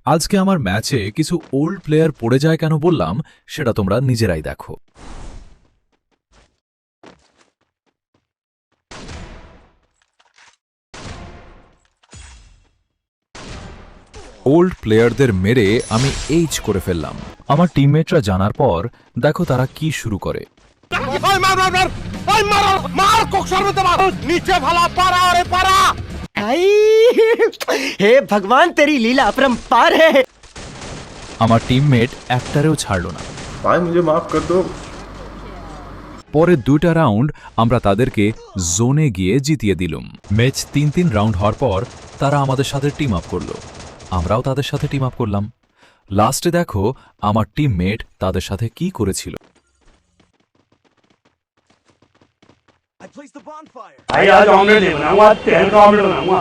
আজকে আমার ম্যাচে কিছু ওল্ড প্লেয়ার পড়ে যায় কেন বললাম সেটা তোমরা নিজেরাই দেখো। ওল্ড প্লেয়ারদের মেরে আমি এইচ করে ফেললাম। আমার টিমমেটরা জানার পর দেখো তারা কি শুরু করে। हे भगवान तेरी लीला अपरंपार है। আমার টিমমেট একটারেও ছাড়ল না। भाई मुझे माफ कर दो। পরের 2টা রাউন্ড আমরা তাদেরকে জোনে গিয়ে জিতিয়ে দিলাম। ম্যাচ 3 রাউন্ড হওয়ার পর তারা আমাদের সাথে টিম আপ করলো, আমরাও তাদের সাথে টিম আপ করলাম। লাস্টে দেখো আমার টিমমেট তাদের সাথে কি করেছিল। भाई आज ऑमलेट नहीं बनाऊंगा, तेल का ऑमलेट बनाऊंगा।